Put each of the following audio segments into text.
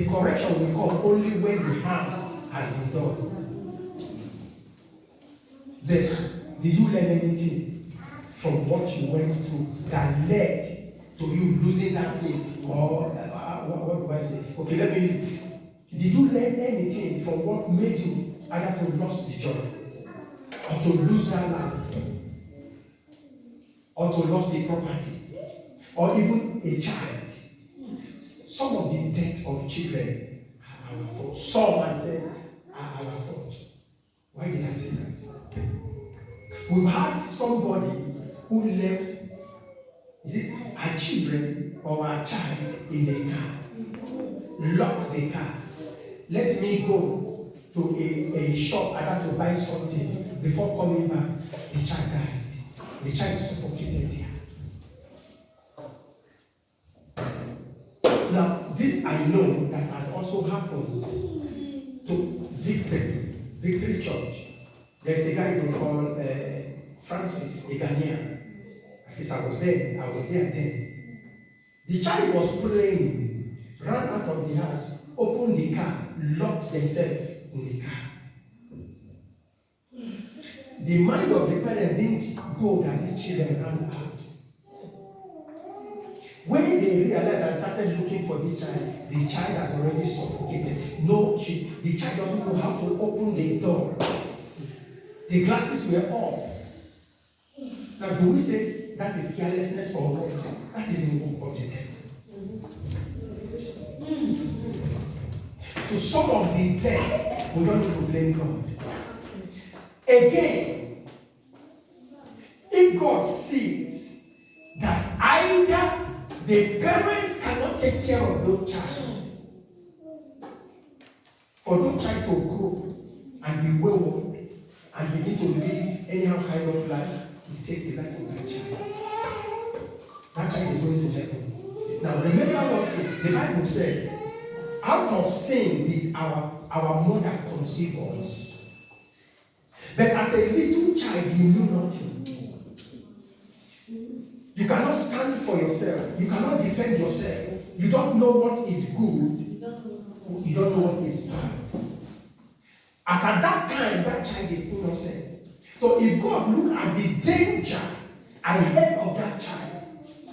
The correction will come only when the harm has been done. But did you learn anything from what you went through that led to you losing that thing? Or what do I say? Okay, let me use it. Did you learn anything from what made you either to lose the job, or to lose that land, or to lose the property, or even a child? Some of the death of children are our fault. Some, I said, are our fault. Why did I say that? We've had somebody who left, is it our children or our child in the car? Lock the car. Let me go to a shop, I had to buy something. Before coming back, the child died. The child suffocated there. Now, this I know that has also happened to Victory Church. There's a guy they call Francis, a Ghanaian. At least I was there then. The child was praying, ran out of the house, opened the car, locked themselves in the car. The mind of the parents didn't go that the children ran out. When they realized and started looking for the child has already suffocated. The child doesn't know how to open the door. The glasses were off. Now, do we say that is carelessness or what? That is the work of the devil. So some of the death, we don't need to blame God. Again, if God sees that either the parents cannot take care of those child, for those child to grow and be wayward and begin to live anyhow kind of life, it takes the life of that child. That child is going to heaven. Now remember what the Bible said. Out of sin did our mother conceive us. But as a little child, you knew nothing. You cannot stand for yourself. You cannot defend yourself. You don't know what is good. You don't know what is bad. As at that time, that child is innocent. So if God look at the danger ahead of that child,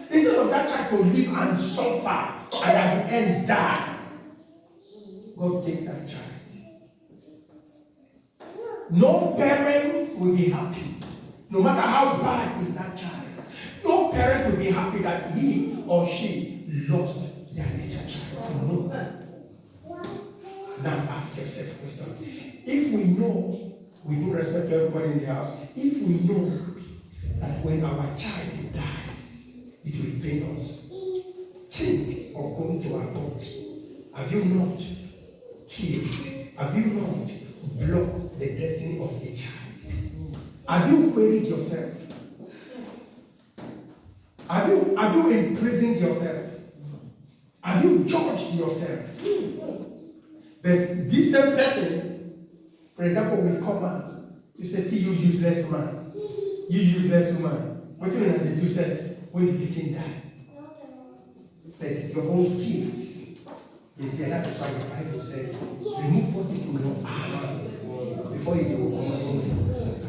instead of that child to live and suffer and at the end die, God takes that child. No parents will be happy, no matter how bad is that child. No parent will be happy that he or she lost their little child. No. Now ask yourself a question. If we know, we do respect everybody in the house, if we know that when our child dies, it will pain us, think of going to abort. Have you not killed? Have you not blocked the destiny of a child? Have you queried yourself? Have you imprisoned yourself? Have you judged yourself? But this same person, for example, will come out. You say, see, you useless man. You useless woman. What do you mean that you said when the pikin die? But your own kids is there. That is why the Bible said, remove what is in your eyes before you will come along with yourself.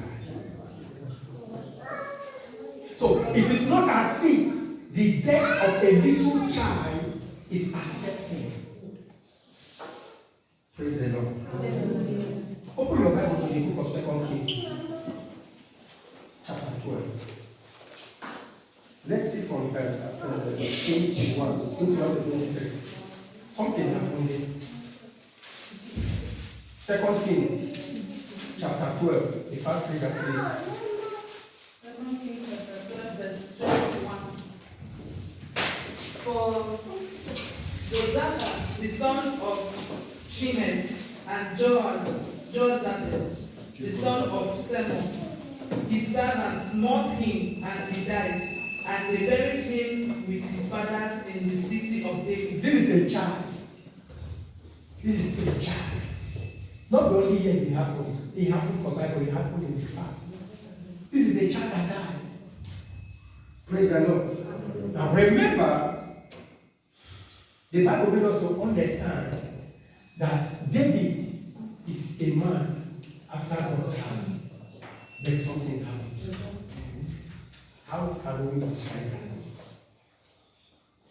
So it is not as if the death of a little child is accepted. Praise the Lord. Open your Bible to the book of 2 Kings, chapter 12. Let's see from verse 21 to 23. Something happened there. 2 Kings, chapter 12, the first reader, please. 2 Kings chapter 12, verse 21. For Josaphat, the son of Shemet, and Joazabel, the son of Semon, his servants smote him, and he died, and they buried him with his fathers in the city of David. This is a child. This is a child. Not only here it happened. It happened for Bible. It happened in the past. This is a child that died. Praise the Lord. Now remember, the Bible made us to understand that David is a man after God's heart, but something happened. How can we describe that?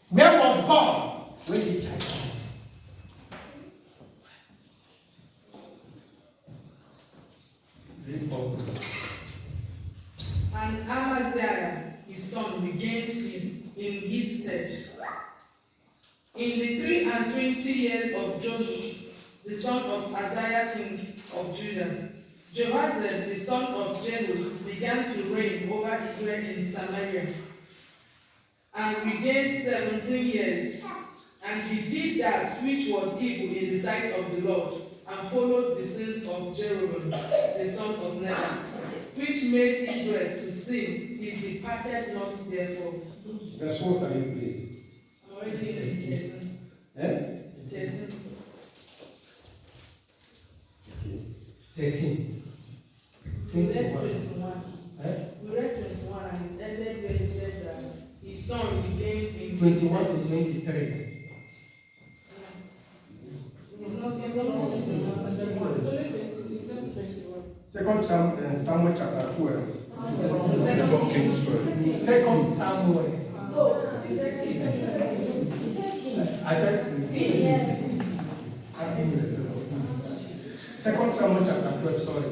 Where was God when he died? And Amaziah, his son, regained in his stead. In the 23 years of Joshua, the son of Azariah, king of Judah, Jehoshaphat, the son of Jehu, began to reign over Israel in Samaria, and regained 17 years. And he did that which was evil in the sight of the Lord, and followed the sins of Jeroboam, the son of Nebat, which made Israel to sin. He departed not therefore. Verse what are you, please? I'm already in 13. 13. 13. We read 21. 21. We read 21 and it ended where he said that his son regained in 21 to 23. It's not 21. Second Samuel chapter 12. Second Kings 12. Second Samuel. I said Yes. Second Samuel chapter 12, sorry.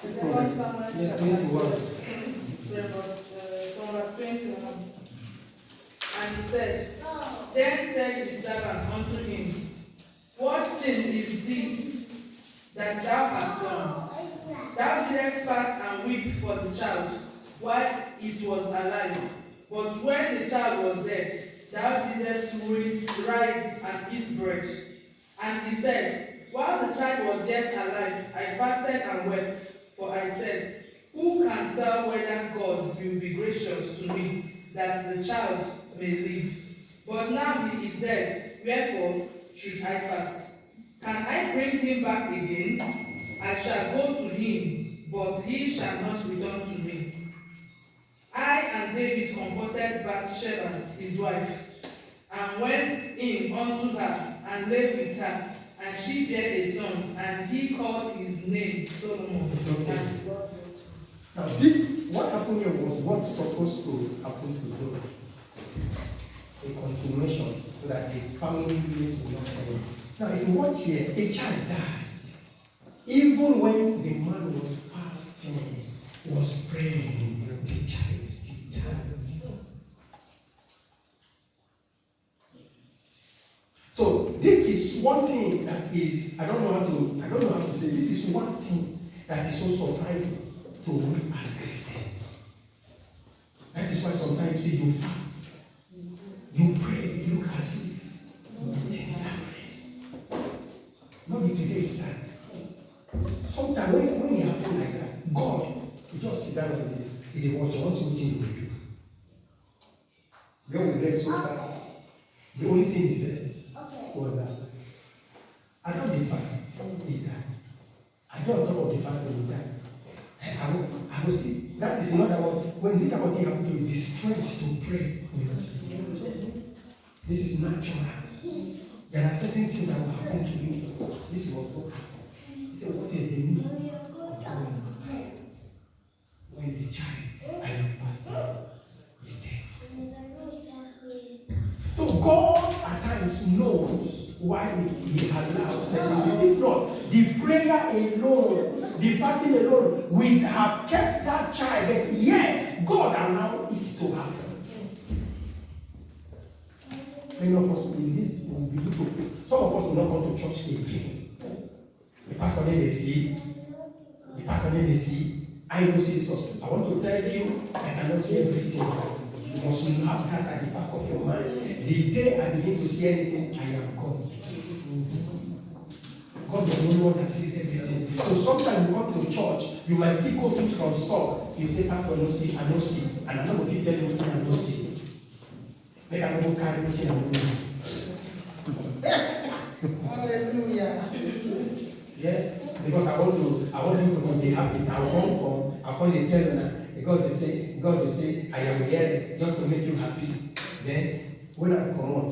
Second Samuel Yes, 21. from verse 21. And he said, Then said the servant unto him, What thing is this that thou hast done? Thou didst fast and weep for the child while it was alive. But when the child was dead, thou didst rise and eat bread. And he said, While the child was yet alive, I fasted and wept. For I said, Who can tell whether God will be gracious to me, that the child may live? But now he is dead, wherefore should I fast? Can I bring him back again? I shall go to him, but he shall not return to me. I and David comforted Bathsheba, his wife, and went in unto her, and lay with her, and she bare a son, and he called his name Solomon. It's okay. Now, this, what happened here was what's supposed to happen to Job. A continuation, so that the family unit will not end. Now, if you watch here, a child died. Even when the man was fasting, was praying, the child still died. So this is one thing that is, I don't know how to say, this is one thing that is so surprising to we as Christians. That is why sometimes you say you fast, you pray, you look as if things are ready. Maybe today is that. Sometimes when it happens like that, God, you just sit down like this, he will watch, once you think you will do. Then we read so far. The only thing he said was that I don't be fast, he died. I don't on top of the fast, he died. I will still, that is not about, when this type of thing happens to you, the strength to pray will not be. This is natural. There are certain things that will happen to you. This is what will happen. He said, what is the need of going when the child I am fasting is dead? So God at times knows why he allows certain things. If not, the prayer alone, the fasting alone, will have kept that child, but yet God allowed it to happen. Many of us will begin to, some of us will not come to church again. The pastor need to see. The pastor need to see. I know Jesus. I want to tell you, I cannot see everything. You must have that at the back of your mind. The day I begin to see anything, I am God. God is the only one that sees everything. So sometimes you come to church, you might still go through some stuff. You say, Pastor, I don't see, I don't see. And I'm not going to tell you anything I don't see. Make I go carry anything I don't see. Hallelujah. Yes, because I want you to be happy. I won't come. I can't tell you now. God will say, I am here just to make you happy. Then when I come out,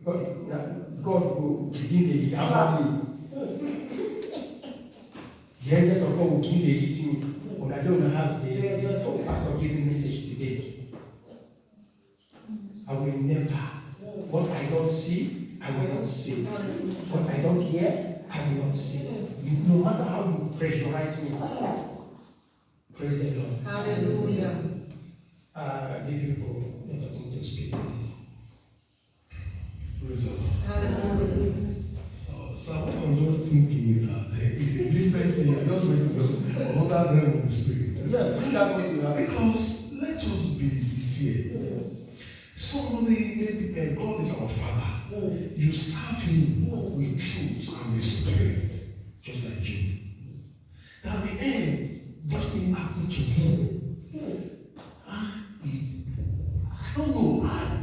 God will begin the family. The angels of God will begin the eating. But I don't know how the pastor gave me message today. I will never. What I don't see, I will not say. What I don't hear, I will not say. No matter how you pressurize me. Praise the Lord. Hallelujah. These people, they're talking to speak. Praise the Lord. Hallelujah. So someone just thinking that it's a different thing. I just went to another realm of the spirit. Yes, bring that what you have. Because let us be sincere. Somebody, maybe God is our Father. You serve Him with truth and with spirit, just like you. At the end, this thing happened to him. I don't know.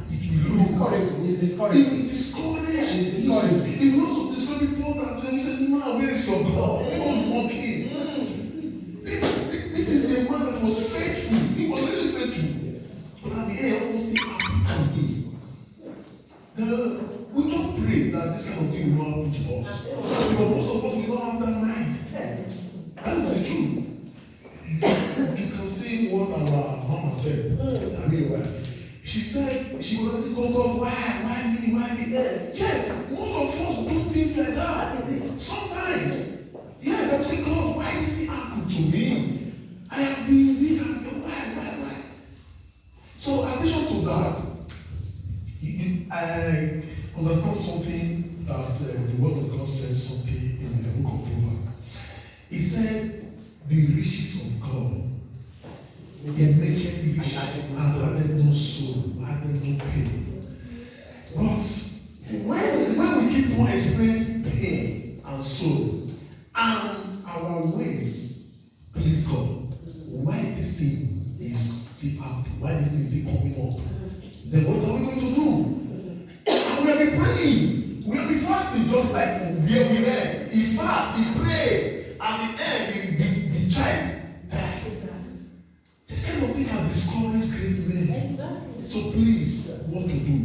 It's discouraging. It's discouraging. It will discourage. It's discouraging. It will also discourage people that then say, "No, where is your God? I'm walking." This is the man that was faithful. He was really faithful. But at the end, almost thing happened to him. We don't pray that this kind of thing will not happen to us. Because most of us will not have that mind. That is the truth. You can see what our mama said. I mean, well, she said, she was asking God, why me? Yes, most of us do things like that. Sometimes, yes, I'm saying, God, why did this happen to me? I have been this and why? So, in addition to that, I understand something that the word of God says something in the book of Proverbs. He said, the riches of God, it makes it rich and added no sorrow, added no pain. But when we keep on experiencing pain and sorrow, and our ways please God, why this thing is still up, why this thing is still coming up, then what are we going to do? And we will be praying, we will be fasting, just like we read. He fast, he pray. At the end, the child died. This kind of thing has discouraged great men. Exactly. So please, what to do?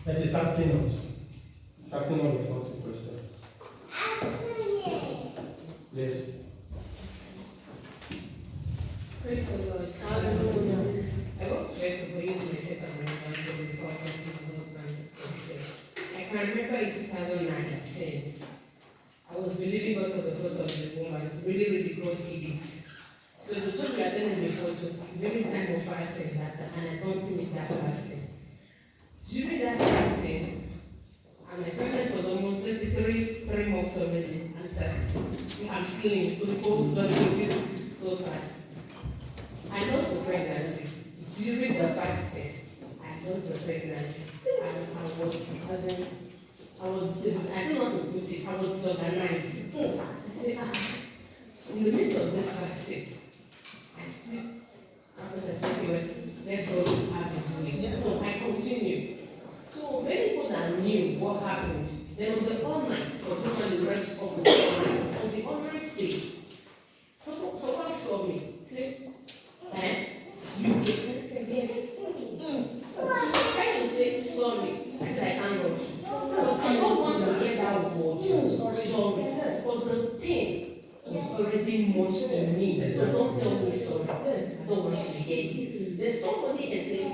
Yes, it's asking us. It's asking all of us a question. Yes. Praise the Lord. Hallelujah. I want to first of all use myself as an example before I come to my husband instead. I can remember in 2019, I was believing God for the fruit of the woman. Really, God did it. So the church we attended before, it was during time of fasting that, and I don't think it's that fasting. During that fasting, and my pregnancy was almost basically 3 months already, and that's, I'm still in, so people doesn't notice so fast. I lost the pregnancy. During the fasting, I lost the pregnancy. And I don't know how to put it, I was disorganized. I said, in the midst of this fasting, I sleep. After I said, okay, let God have his way. So I continued. So many people that knew what happened, then on the all night, because normally the rest of the all night, on the all night day, someone saw me, said, you did? I said, yes. So I tried to say sorry. I said, I can't go. Because I don't want to hear that word. Sorry. Because the pain was already much in me. So don't tell me sorry. I don't want to hear it. There's somebody that said,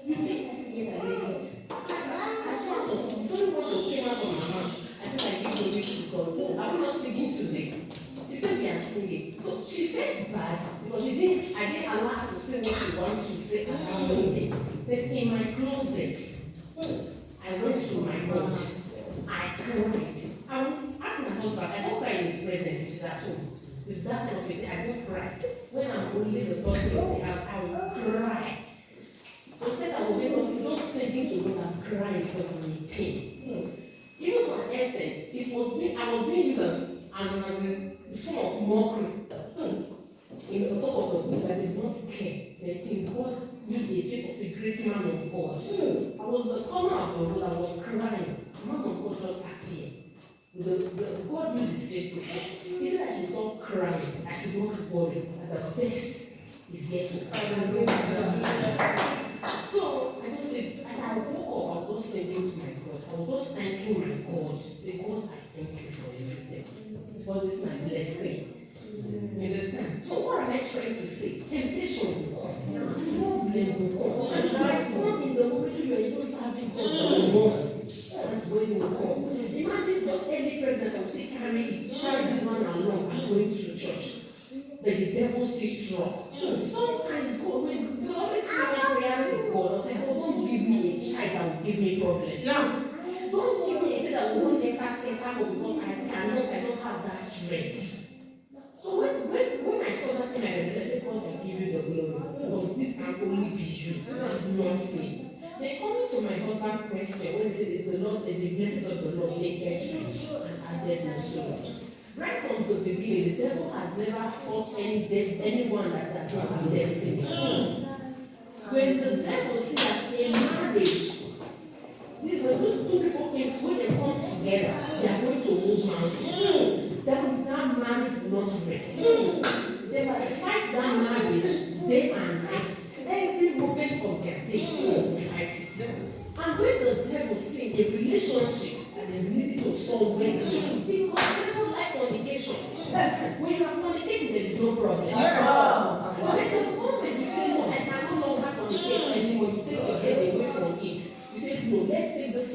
you make it. I said, yes, I make it. I tried to see. Somebody came out from my mouth. I said, I give the way to God. I'm not singing today. She said, we are singing. So she felt bad because I didn't allow her to say what she wants to say at that moment. But in my closet, I went to my God. I cried. I would ask my husband, I don't cry in his presence, he's at home. With that kind of a thing, I don't cry. When I'm only the person in the house, I will cry. So first I will wake up, just sinking to God and crying because I'm in pain. Even to an extent, I was being used as in this form of mockery. In the top of the book, I did not care. But in God used the face of a great man of God. I was the corner of the road, I was crying. The man of God just appeared. God used his face to pray. He said I should stop crying, I should not worry, that the best is yet to come. So I just said, as I woke up, I was just saying to my God, I was just thanking my God. Say, God, I thank you for everything. For this my blessing. You understand? So what am I trying to say? Temptation will come. Problem will come. And it's like come in the moment you are even serving God the most. That's when you will come. Imagine just early pregnancy, I was still carry this one along and going to church. But the devil still struck. Sometimes God, when you always pray prayers to God, I say, God, don't give me a child that will give me problem. Don't give me a child that will make us step out because I don't have that strength. So when I saw that thing, I said, God, I give you the glory. Because this can only be you, not me. Then coming to my husband's question, when he said, "Is the Lord, the blessings of the Lord, they get rich and added no sorrow." Right from the beginning, the devil has never fought anyone that does not have destiny. When the devil sees that a marriage, when those two people came, when they come together, they are going to move mountains. That marriage will not rest. They will fight that marriage day and night. Every moment of their day, they will fight it. And when the devil sees a relationship that is leading to somewhere, because people like fornication. When you are fornicating, there is no problem. When the moment you say, no, I can no longer fornicate anymore, you take your head away from it. You say, no, let's take this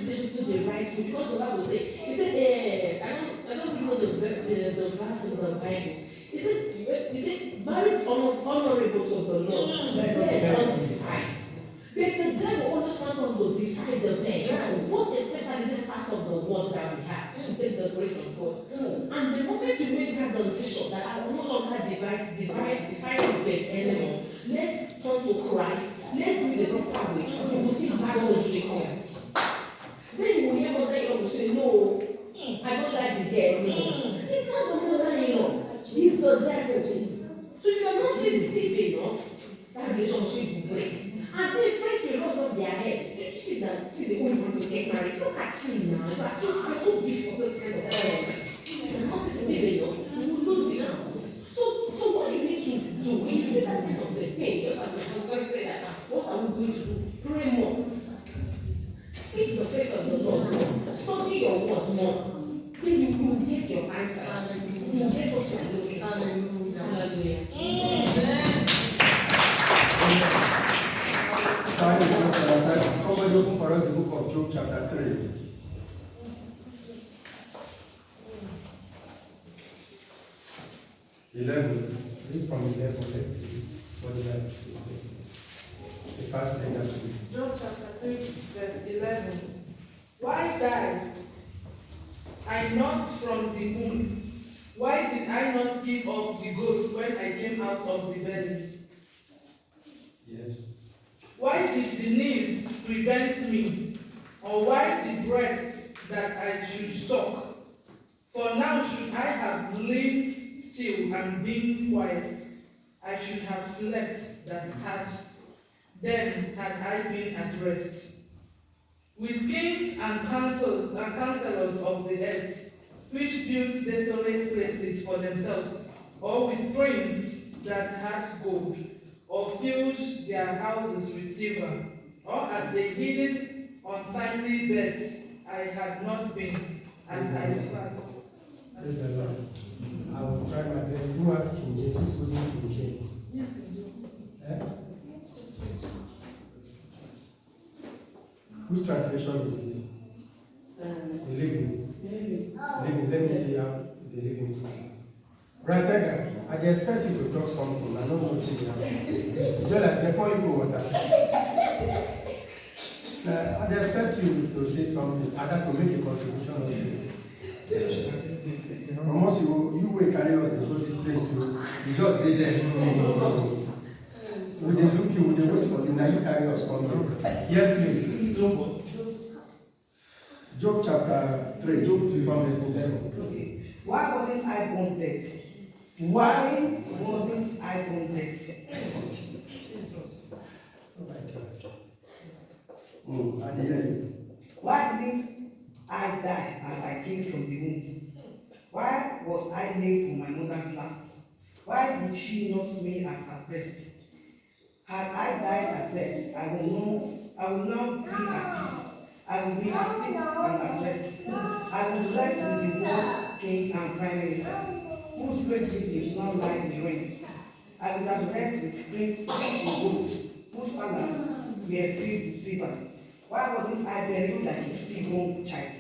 relationship to the right way. Because the Bible says, he said, I don't know the verse in the Bible. He said, marriage honorable to the Lord, but not defied. But the devil always wants us to defy the pain. Most especially this part of the world that we have. We take the grace of God. And the moment you make that decision that I will no longer defy this bed anymore, let's turn to Christ. Let's do it the proper way. You will see battles will come. Then you will hear mother-in-law will say, no, I don't like the girl anymore. It's not the mother-in-law. It's the devil. So if you're not sensitive enough, that relationship will break. And then first will rose up their head. You see the way you want to get married. Look at you now. You are too big for this kind of person. If you're not sensitive enough, you will lose it. So what you need to do when you see that kind of a thing, just as my husband said, that, what are we going to do? Pray more. Seek the face of the Lord. Study your word more. Then you will get your answers. You will get what you are looking for. Hallelujah. Somebody open for us the book of Job chapter 3. Read from 11, let's see what the Bible says. The first thing that we Job chapter 3, verse 11. Why die I not from the womb? Why did I not give up the ghost when I came out of the belly? Yes. Why did the knees prevent me? Or why the breasts that I should suck? For now should I have lain still and been quiet. I should have slept then had I been at rest. With kings and counselors of the earth, which built desolate places for themselves, or with princes that had gold, or filled their houses with silver, or as they hidden untimely beds, I had not been, as I felt. Praise the Lord. I will try my best. Who has King James? Who's holding King James? Yes, King James. Whose translation is this? The Living. Living. Let me see how the Living put it. Right, Edgar, I expect you to talk something. I don't know what you have. Just like they call you water. I expect you to say something, either to make a contribution on this. Almost you will carry us to this place to you just stay there. Would they look you, would they wait for you, now you carry us from here. Yes, please. Job chapter 3, Job 3 from verse 11. Okay. Why wasn't I born dead? Why wasn't I born dead? Jesus. Oh my God. I hear you. Why didn't I I died as I came from the womb? Why was I laid on my mother's lap? Why did she nurse me at her breast? Had I died at birth, I will now be at peace. I will be happy and at rest. I will rest with the world's king and prime ministers, whose great victims now lie in the rain. I will have rest with prince rich in gold, whose palaces were filled with silver. Why wasn't I buried like a stillborn child,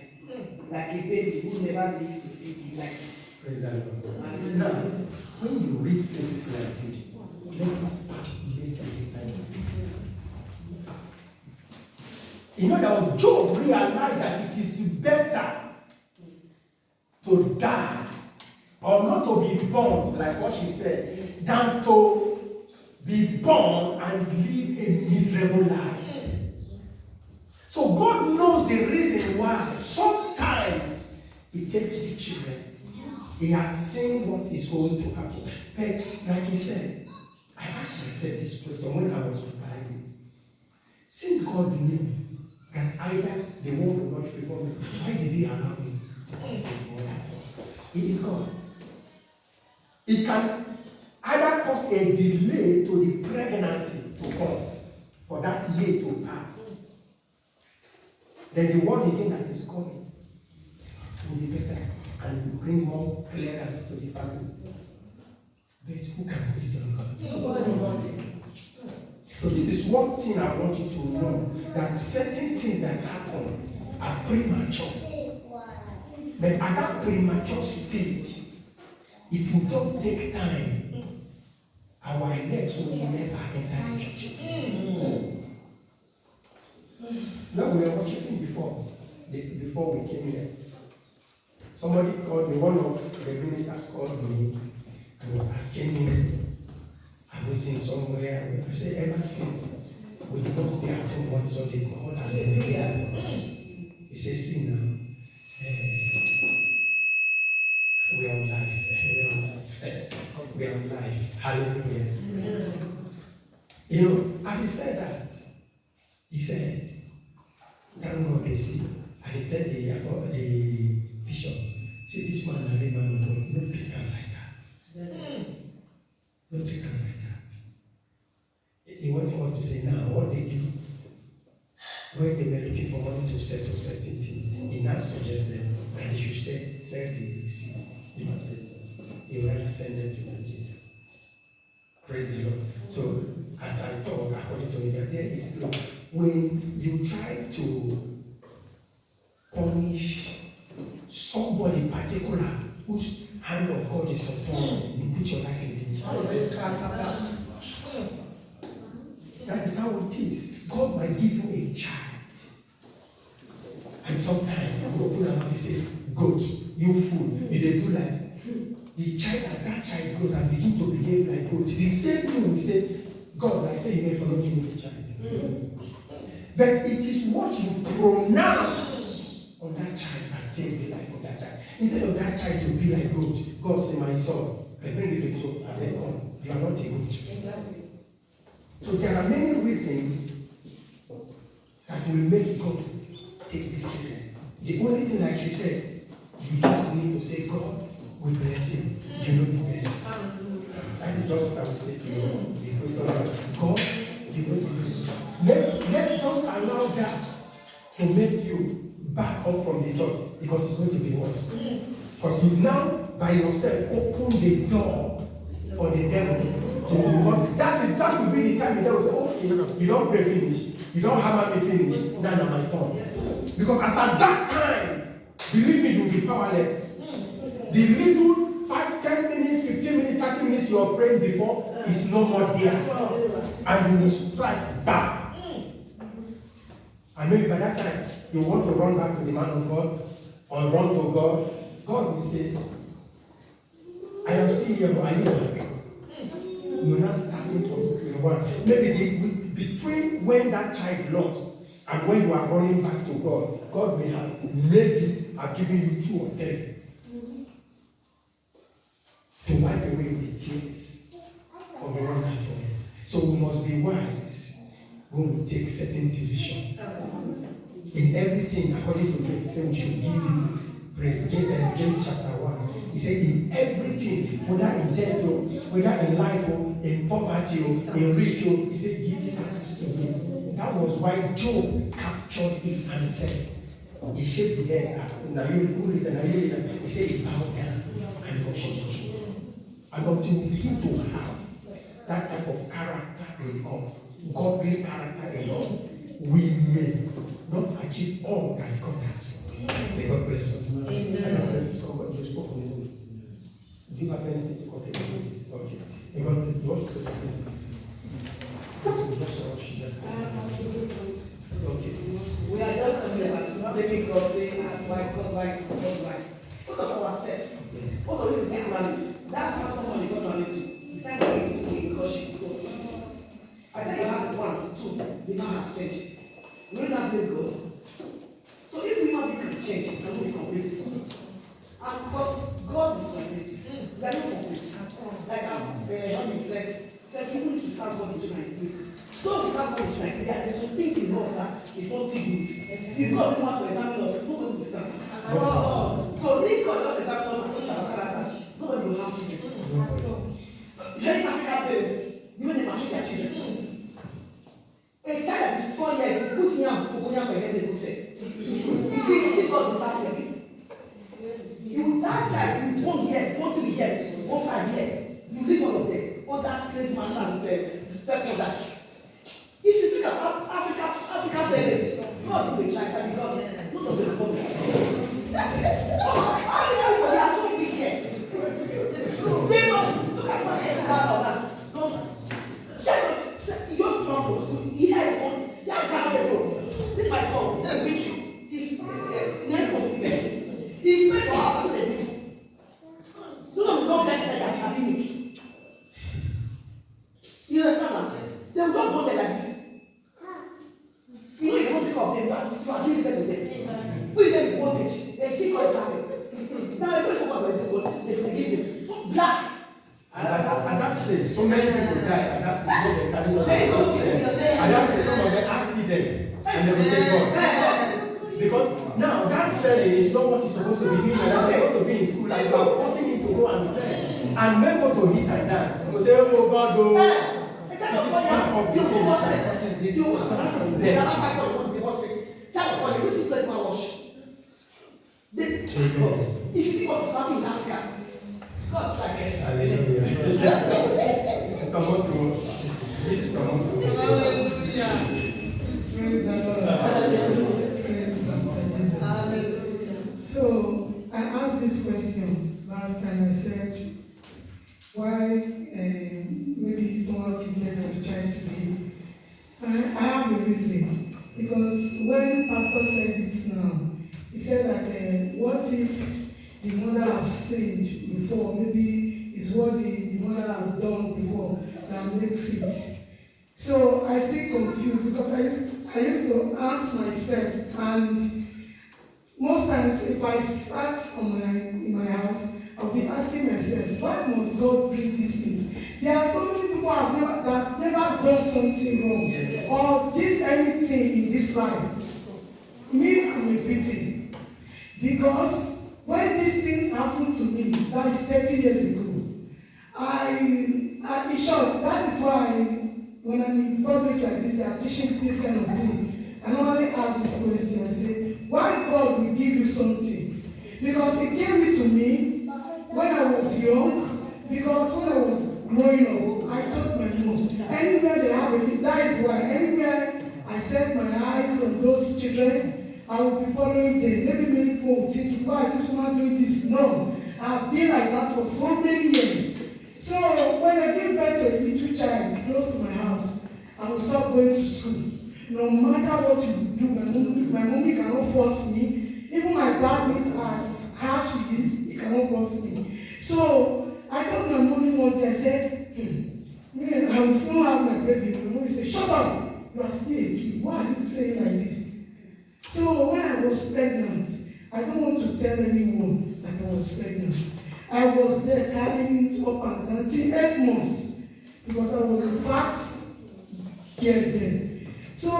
like a baby who never lives to see the light? Praise the Lord. Now, when you read places like this, listen. You know that Job realized that it is better to die or not to be born, like what she said, than to be born and live a miserable life. So God knows the reason why sometimes He takes the children. He has seen what is going to happen. But like He said, I asked myself this question when I was preparing this. Since God knew that either the world will not favor me, why did He allow me? It is God. It can either cause a delay to the pregnancy to come, for that year to pass. Then the one again that is coming will be better and will bring more clearance to the family. But who can question God? Nobody. So this is one thing I want you to know, that certain things that happen are premature. But at that premature stage, if we don't take time, our legs will never enter the church. No, we were worshiping before we came here. Somebody called me, one of the ministers called me and was asking me, have we seen somewhere? I said, ever since we did not stay at home one Sunday, God has been here for us. He says, see now, we are alive. We are alive. Hallelujah. You know, as he said that, he said, thank God they see. And he told the bishop, see, this man and the man of God, don't treat him like that. Don't treat him like that. He went forward to say, now, what they do, when they were looking for money to settle certain things, he now suggested that they should send the seed. You know, he rather send them to Nigeria. Praise the Lord. So, as I talk, according to me, that there is law. When you try to punish somebody particular whose hand of God is upon, you put your life in danger. That is how it is. God might give you a child. And sometimes you open up and say, goat, you fool. You do like the child, as that child grows and begin to behave like goat. The same thing will say, God, I say you may follow me with the child. But it is what you pronounce on that child that takes the life of that child. Instead of that child to be like goat, God say, my son, I bring you the truth, and then come. You are not a goat. So there are many reasons that will make God take the children. The only thing, like she said, you just need to say, God, we bless him. You know the best. That is just what I will say to you. God, you know the best. Let don't allow that to make you back up from the church, because it's going to be worse. Because you've now, by yourself, opened the door for the devil to come. That will be the time the devil will say, okay, you don't pray finish. You don't hammer me finish. Now my turn. Because as at that time, believe me, you'll be powerless. The little 5, 10 minutes, 15 minutes, 30 minutes you are praying before is no more there. And you will strike back. And maybe by that time, you want to run back to the man of God or run to God. God will say, I am still here, but are you awake? You're not starting from square one. Maybe between when that child lost and when you are running back to God, God may have maybe have given you 2 or 3 to wipe away the tears of the one that joined. So we must be wise when we take certain decisions. In everything, according to James, he said we should give you praise. James chapter 1. He said in everything, whether in death or whether in life or in poverty or in rich, he said give it thanks to him. That was why Job captured it and said, he shaped the head. He said he bowed down and worshiped him. And until we begin to have that type of character in us, godly character in us, we may not achieve all that God has for us. May God bless us. Amen. I don't know if somebody you spoke on this. Do you have anything to contribute to this? Okay. May God you want to say something? Okay. We are just making God say, why God like. Look at ourselves. What are we get married? That's how someone got married to. The time we because she was fit. I think you have 1, 2, the man has changed. We don't have blame God. So if we want to change, we can be complete. And because God is complete, we are not complete. Like when we said, even to serve God into my spirit. Those who serve God into my spirit, there are some things in us that is not secret. If God wants to examine us, nobody will stand. So if God just examine us and look at our character, nobody will harm you. Many African parents, the way they marry their children. A child that is 4 years, put him and put him for him, they will say. You see, God is happy. That child, you 1 year, 1 2 years, 1 5 years, you leave all of them. All that slave master will say, step on that. If you think of African parents, God will be child because none of them come. African people, they are so wicked. It's true. They don't look at what they have on that. He just come from school. He had a phone. He had a child. This is my son. Let me teach you. He's next for the best. He's next for our husband. Soon as we don't get that, I'm having it. You understand that? They will not go there like this. You know you don't think of them, you are giving them to them. Put them in bondage. They see what is happening. Now every focus on them, they give them black. At that stage, so many people die. At that stage, at that stage, some of them accident, and they will say God. Because now that selling is not what he's supposed to be doing. He's supposed to be in school, like you are forcing him to go and sell. And when go to hit and that, he will say, oh God, oh. If you think what is happening in Africa, God's like it. Hallelujah. So I asked this question last time. I said, why maybe someone kidnapped a child today? I have a reason. Because when Pastor said it now, he said that what if the mother have sinned before? Maybe it's what the mother have done before that makes it. So I still confused because I used to ask myself, and most times if I sat in my house, I'll be asking myself, why must God bring these things? There are so many people that never done something wrong or did anything in this life. Me, I'm a victim. Because when these things happened to me, that is 30 years ago, in short, that is why when I'm in public like this, they are teaching this kind of thing. I normally ask this question and say, why God will give you something? Because He gave it to me when I was young, because when I was growing up, I told my mom, anywhere they have it, that is why, anywhere I set my eyes on those children, I will be following them. Maybe many people will think, why is this woman doing this? No, I've been like that for so many years. So when I give birth to a little child close to my house, I will stop going to school. No matter what you do, my mommy cannot force me. Even my dad is as harsh he is, he cannot force me. So I told my mommy one day, I said, I will soon have my baby. My mommy said, shut up, you are still a kid. Why are you saying like this? So when I was pregnant, I don't want to tell anyone that I was pregnant. I was there carrying it up and down till 8 months because I was a fat girl then. So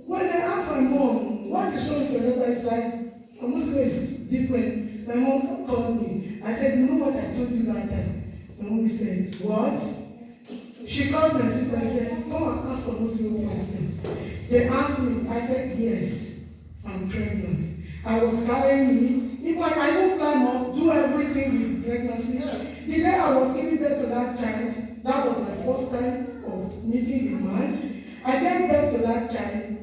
when I asked my mom, What is showing to another is like, I'm not saying it's different. My mom called me. I said, you know what I told you that time? My mom said, what? She called my sister and said, come and ask some Muslim question. They asked me, I said, yes, I'm pregnant. I was carrying me. If I don't climb up, do everything with pregnancy. The day I was giving birth to that child, that was my first time of meeting a man. I gave birth to that child,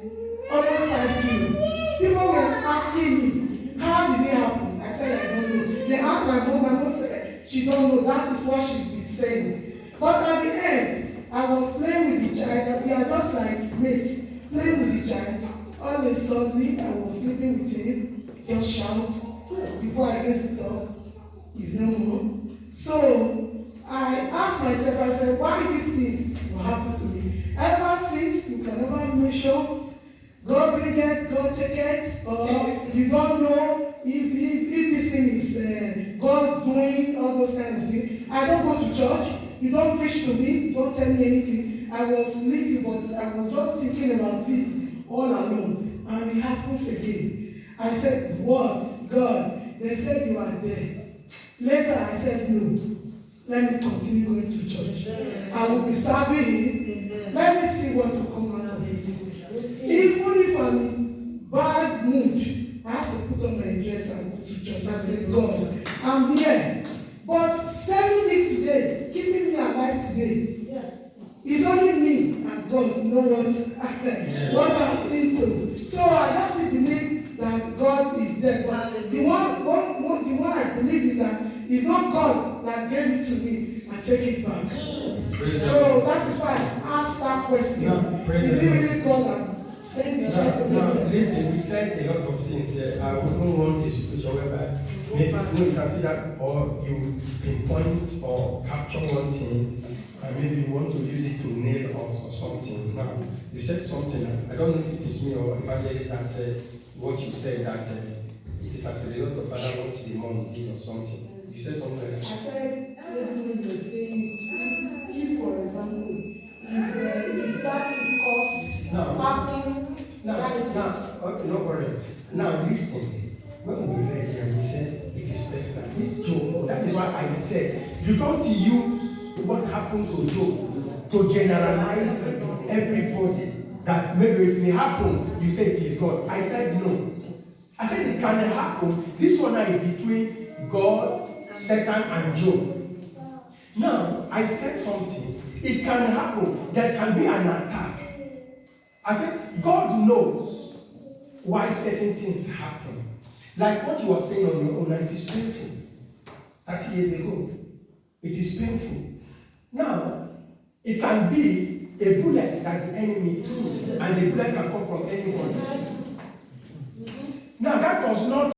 almost 5 kilos. People were asking me, how did it happen? I said, I don't know. They asked my mom said, she don't know. That is what she'd be saying. But at the end, I was playing with the child. We are just like mates, playing with the child. All of a sudden, I was sleeping with him, just shout. Before I raised it up, he's no more. So I asked myself, I said, why these things will happen to me? Ever since, you can never measure, God bring it, God take it, or you don't know if this thing is God's doing, all those kind of things. I don't go to church, you don't preach to me, you don't tell me anything. I was little, but I was just thinking about it all alone, and it happens again. I said, what? God. They said, you are there. Later, I said, no. Let me continue going to church. I will be serving him. Let me see what will come out of it. Even if I'm in bad mood, I have to put on my dress and go to church and say, God, I'm here. But saving me today, keeping me alive today, it's only me and God know what I'm into. So I just believe that God is there. But the one I believe is that it's not God that gave it to me and take it back. So that is why I asked that question. Is it really God that sent the child? Now, listen, we said a lot of things here. I wouldn't want a situation whereby maybe you can see that, or you pinpoint or capture one thing, and maybe you want to use it to nail us or something. Now, you said something, I don't know if it is me or evangelist that said what you said, that it is as a result of Father what the mom did or something. You said something like that. I said, everything you're saying, if for example, if that causes happening, okay, no problem. Now, listen. When we read here, we said it is personal. This Job, that is why I said, you don't use what happened to Job to generalize everybody. That maybe if it happened, you say it is God. I said no. I said it can happen. This one now is between God, Satan, and Job. Now, I said something. It can happen. There can be an attack. I said, God knows why certain things happen. Like what you were saying on your own, it is painful. 30 years ago, it is painful. Now, it can be a bullet that the enemy threw, and the bullet can come from anyone. Now, that does not